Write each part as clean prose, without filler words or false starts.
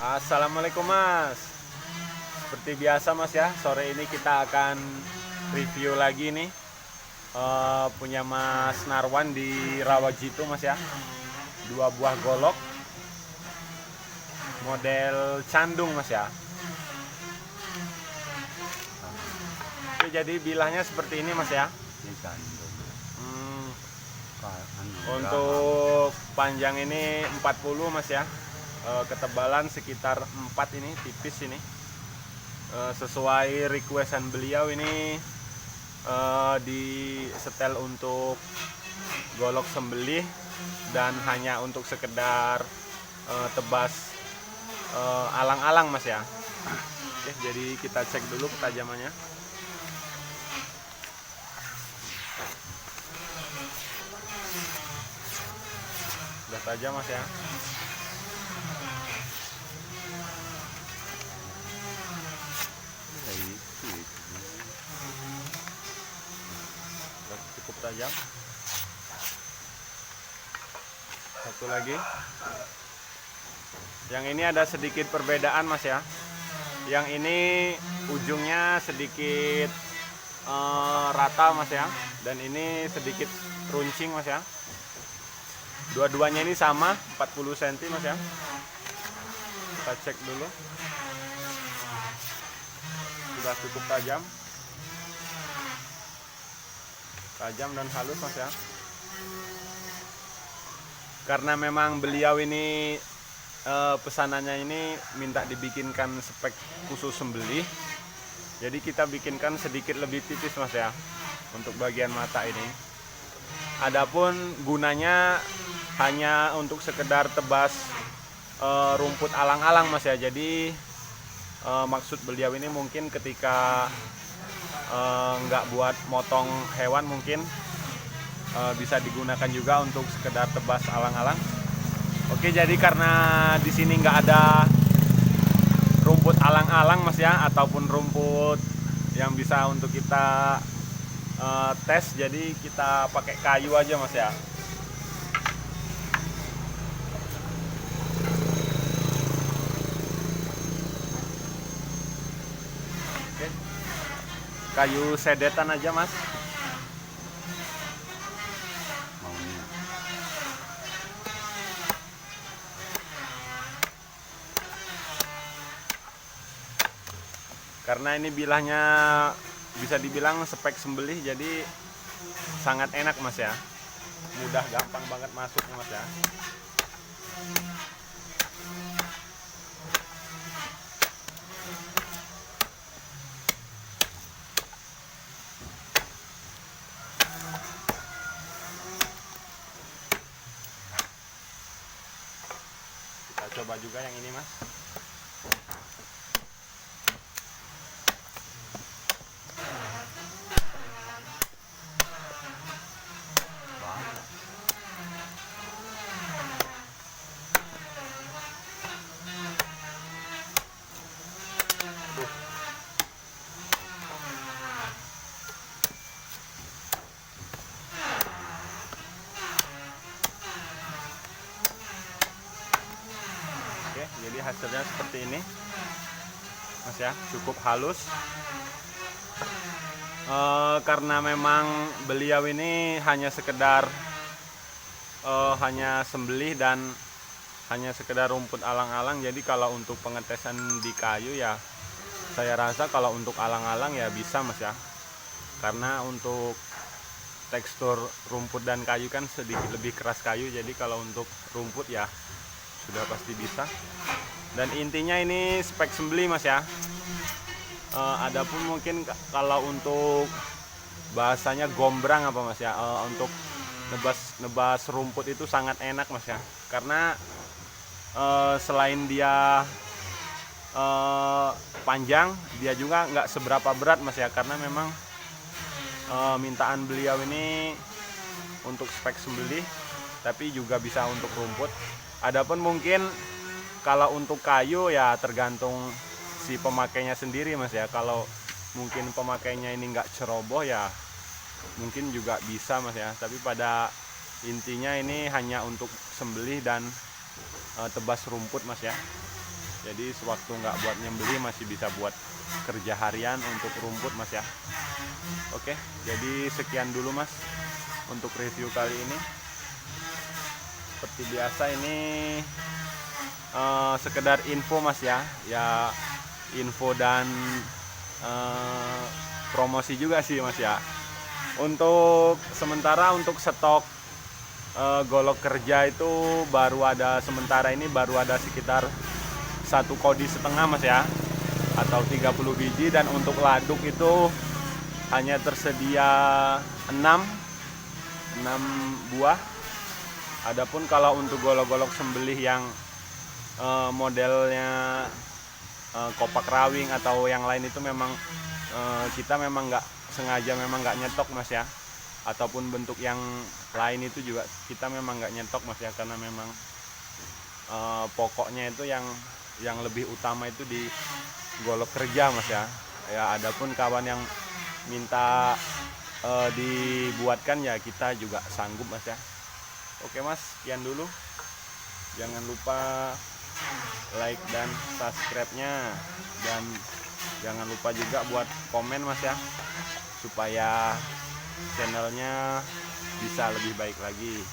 Assalamualaikum Mas. Seperti biasa Mas ya, sore ini kita akan review lagi nih punya Mas Narwan di Rawajitu Mas ya. Dua buah golok model candung Mas ya. Oke, jadi bilahnya seperti ini Mas ya. Ini gandum. Hmm, Anu, untuk panjang ini 40 Mas ya. Ketebalan sekitar 4 ini, tipis ini. Sesuai requestan beliau ini di setel untuk golok sembelih dan hanya untuk sekedar tebas alang-alang Mas ya. Oke, jadi kita cek dulu ketajamannya. Udah tajam Mas ya. Udah cukup tajam. Satu lagi. Yang ini ada sedikit perbedaan Mas ya. Yang ini ujungnya sedikit rata Mas ya. Dan ini sedikit runcing Mas ya. Dua-duanya ini sama 40 cm Mas ya. Kita cek dulu. Sudah cukup tajam. Tajam dan halus Mas ya. Karena memang beliau ini pesanannya ini minta dibikinkan spek khusus sembelih. Jadi kita bikinkan sedikit lebih tipis Mas ya untuk bagian mata ini. Adapun gunanya hanya untuk sekedar tebas rumput alang-alang Mas ya. Jadi maksud beliau ini mungkin ketika nggak buat motong hewan, mungkin bisa digunakan juga untuk sekedar tebas alang-alang. Oke, jadi karena di sini nggak ada rumput alang-alang Mas ya, ataupun rumput yang bisa untuk kita tes, jadi kita pakai kayu aja Mas ya. Oke. Kayu sedetan aja Mas. maunya. Karena ini bilahnya bisa dibilang spek sembelih, jadi sangat enak Mas ya. Mudah, gampang banget masuknya Mas ya. Kita coba juga yang ini Mas. Oke, jadi hasilnya seperti ini Mas ya, cukup halus. Karena memang beliau ini hanya sekedar hanya sembelih dan hanya sekedar rumput alang-alang, jadi kalau untuk pengetesan di kayu ya saya rasa kalau untuk alang-alang ya bisa Mas ya. Karena untuk tekstur rumput dan kayu kan sedikit lebih keras kayu, jadi kalau untuk rumput ya sudah pasti bisa. Dan intinya ini spek sembelih Mas ya. Adapun mungkin kalau untuk bahasanya gombrang apa Mas ya, untuk nebas rumput itu sangat enak Mas ya. Karena selain dia panjang, dia juga nggak seberapa berat Mas ya. Karena memang mintaan beliau ini untuk spek sembelih, tapi juga bisa untuk rumput. Adapun mungkin kalau untuk kayu ya tergantung si pemakainya sendiri Mas ya. Kalau mungkin pemakainya ini nggak ceroboh ya mungkin juga bisa Mas ya. Tapi pada intinya ini hanya untuk sembelih dan tebas rumput Mas ya. Jadi sewaktu nggak buat nyembeli masih bisa buat kerja harian untuk rumput mas ya. Oke, jadi sekian dulu mas untuk review kali ini. Seperti biasa ini sekedar info mas ya, info dan promosi juga sih mas ya. Untuk sementara untuk stok golok kerja itu baru ada sekitar 1,5 kodi mas ya, atau 30 biji, dan untuk laduk itu hanya tersedia 6 buah. Adapun kalau untuk golok-golok sembelih yang modelnya kopak rawing atau yang lain itu memang kita memang nggak sengaja, memang nggak nyetok mas ya, ataupun bentuk yang lain itu juga kita memang nggak nyetok mas ya, karena memang pokoknya itu yang lebih utama itu di golok kerja mas ya. Ya adapun kawan yang minta dibuatkan ya kita juga sanggup mas ya. Oke mas, sekian dulu. Jangan lupa like dan subscribe-nya, dan jangan lupa juga buat komen mas ya, supaya channelnya bisa lebih baik lagi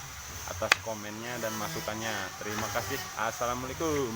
atas komennya dan masukannya. Terima kasih. Assalamualaikum.